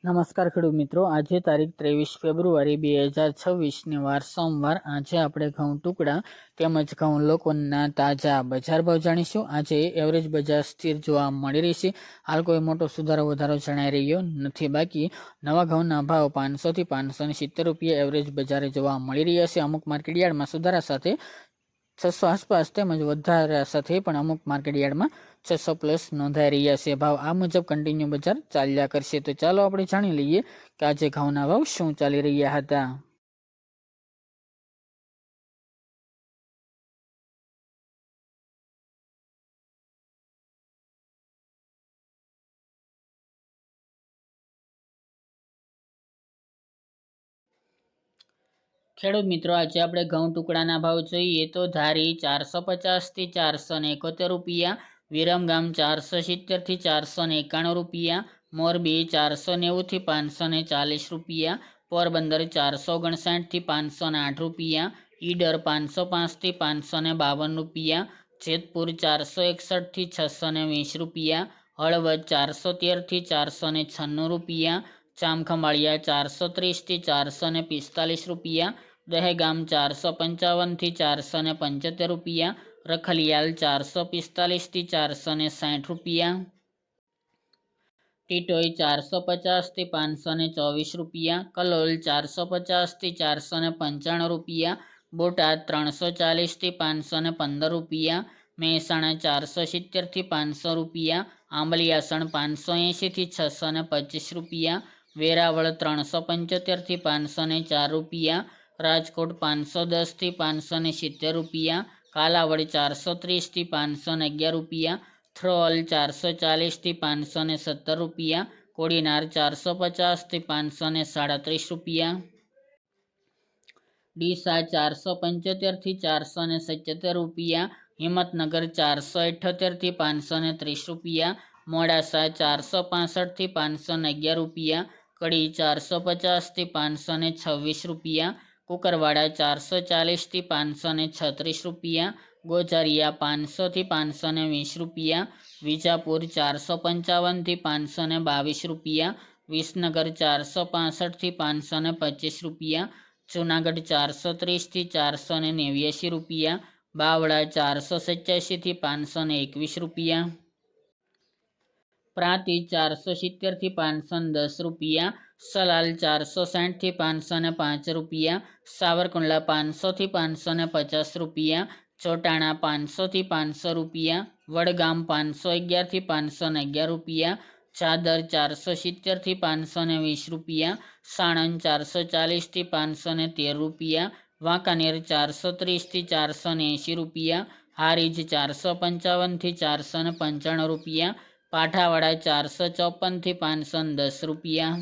નમસ્કાર ખેડૂત મિત્રો, આજે તારીખ 23 ફેબ્રુઆરી 2026 વાર સોમવાર. આજે આપણે ઘઉં ટુકડા તેમજ ઘઉં લોકોના તાજા બજાર ભાવ જાણીશું. આજે એવરેજ બજાર સ્થિર જોવા મળી રહી છે. હાલ કોઈ મોટો સુધારો વધારો જણાઈ રહ્યો નથી. બાકી નવા ઘઉંના ભાવ 500 થી 570 રૂપિયા એવરેજ બજારે જોવા મળી રહ્યા છે. અમુક માર્કેટયાર્ડમાં સુધારા સાથે 600 આસપાસ તેમજ વધારા સાથે પણ અમુક માર્કેટયાર્ડમાં 600 પ્લસ નોંધાઈ રહ્યા છે. ભાવ આ મુજબ કન્ટિન્યુ બજાર ચાલ્યા કરશે. તો ચાલો આપણે જાણી લઈએ કે આજે ઘઉંના ભાવ શું ચાલી રહ્યા હતા. ખેડૂત મિત્રો, આજે આપણે ઘઉં ટુકડાના ભાવ જોઈએ તો ધારી 450 થી 471 રૂપિયા, વિરમગામ 470 થી 491 રૂપિયા, મોરબી 490 થી 540 રૂપિયા, પોરબંદર 459 થી 508 રૂપિયા, ઈડર 505 થી 552 રૂપિયા, જેતપુર 461 થી 620 રૂપિયા, હળવદ 413 થી 496 રૂપિયા, જામખંભાળિયા 430 થી 445 રૂપિયા, દહેગામ 455 થી 475 રૂપિયા, રખલિયાલ 445 થી 460 રૂપિયા, ટીટોઈ 450 થી 524 રૂપિયા, કલોલ 450 થી 495 રૂપિયા, બોટાદ 340 થી 515 રૂપિયા, મહેસાણા 470 થી 500 રૂપિયા, આંબલિયાસણ 580 થી 625 રૂપિયા, વેરાવળ 375 થી 504 રૂપિયા, રાજકોટ 510 થી 570 રૂપિયા, કાલાવડ 430 થી 511 રૂપિયા, થ્રોલ 440 થી 517 રૂપિયા, કોડીનાર 450 થી 537 રૂપિયા, ડીસા 475 થી 477 રૂપિયા, હિંમતનગર 478 થી 530 રૂપિયા, મોડાસા 465 થી 511 રૂપિયા, કડી 450 થી 526 રૂપિયા, કુકરવાડા 440 થી 536 રૂપિયા, ગોઝારિયા 500 થી 520 રૂપિયા, વિજાપુર 455 થી 522 રૂપિયા, વિસનગર 465 થી 525 રૂપિયા, જૂનાગઢ 430 થી 489 રૂપિયા, બાવળા 487 થી 521 રૂપિયા, પ્રાંતિજ 470 થી 510 રૂપિયા, સલાલ 460 થી 505 રૂપિયા, સાવરકુંડલા 500 થી 550 રૂપિયા, ચોટાણા 500 થી 500 રૂપિયા, વડગામ 511 થી 511 રૂપિયા, ચાદર 470 થી 520 રૂપિયા, સાણંદ 440 થી 513 રૂપિયા, વાંકાનેર 430 થી 480 રૂપિયા, હારીજ 455 થી 495 રૂપિયા, પાઠાવાડા 454 થી 510 રૂપિયા,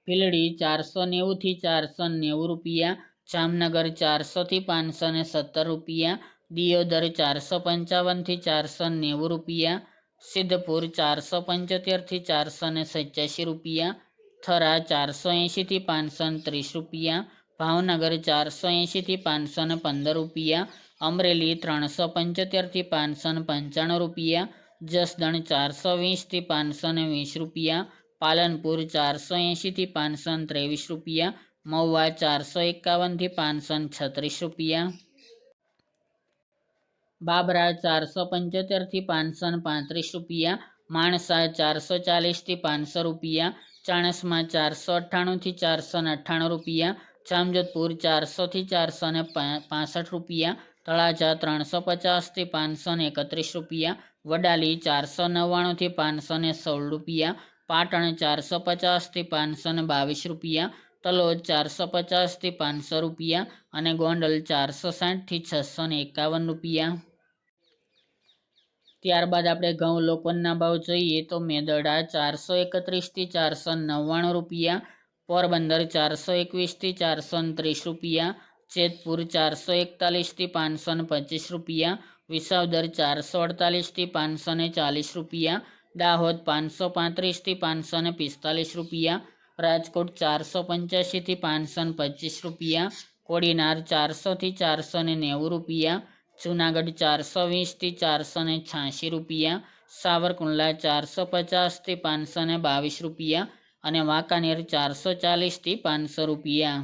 ભીલડી 490 થી 490 રૂપિયા, જામનગર 400 થી 517 રૂપિયા, દિયોદર 455 થી 490 રૂપિયા, સિદ્ધપુર 475 થી 487 રૂપિયા, થરા 480 થી 530 રૂપિયા, ભાવનગર 480 થી 515 રૂપિયા, અમરેલી 375 થી 595 રૂપિયા, જસદણ 420 થી 520 રૂપિયા, પાલનપુર 480 થી 523 રૂપિયા, મહુવા 451 થી 536 રૂપિયા, બાબરા 475 થી 535 રૂપિયા, માણસા 440 થી 500 રૂપિયા, ચાણસ્મા 498 થી 498 રૂપિયા, જામજોધપુર 400 થી 465 રૂપિયા, તળાજા 350 થી 531 રૂપિયા, વડાલી 499 થી 516 રૂપિયા, પાટણ 450 થી 522 રૂપિયા, તલોદ 450 થી 500 રૂપિયા અને ગોંડલ 460 થી 651 રૂપિયા. ત્યારબાદ આપણે ઘઉં લોકોના ભાવ જોઈએ તો મેદરડા 431 થી 499 રૂપિયા, પોરબંદર 421 થી 430 રૂપિયા, જેતપુર 441 થી 525 રૂપિયા, વિસાવદર 448 થી 540 રૂપિયા, દાહોદ 535 થી 545 રૂપિયા, રાજકોટ 485 થી 525 રૂપિયા, કોડીનાર 400 થી 490 રૂપિયા, જૂનાગઢ 420 થી 486 રૂપિયા, સાવરકુંડલા 450 થી 522 રૂપિયા અને વાંકાનેર 440 થી 500 રૂપિયા।